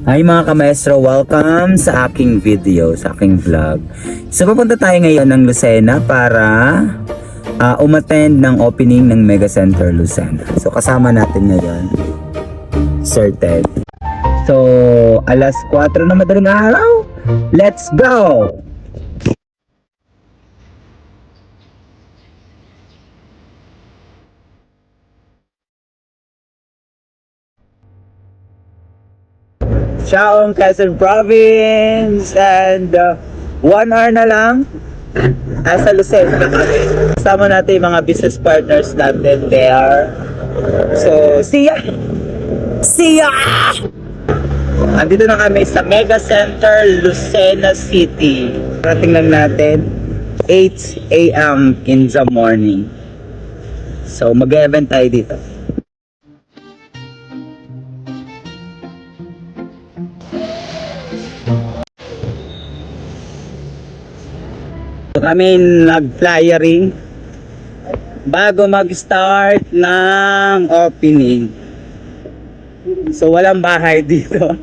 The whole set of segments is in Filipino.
Hi mga kamaestro, welcome sa aking video, sa aking vlog. So pupunta tayo ngayon ng Lucena para umattend ng opening ng Mega Center Lucena. So kasama natin ngayon, Sir Ted. So alas 4 na madaling araw, let's go! Ciao, Quezon Province! And 1 hour na lang sa Lucena. Kasama natin yung mga business partners natin there. So, see ya! See ya! Andito na kami sa Mega Center, Lucena City. Parating lang natin 8 a.m. in the morning. So, mag-event tayo dito. So, kami nag-flyering bago mag-start ng opening. So walang bahay dito.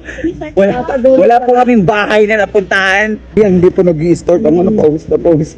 Wala po kaming bahay na napuntahan. Yan, hindi po nag-i-start. Ang ano, post na post.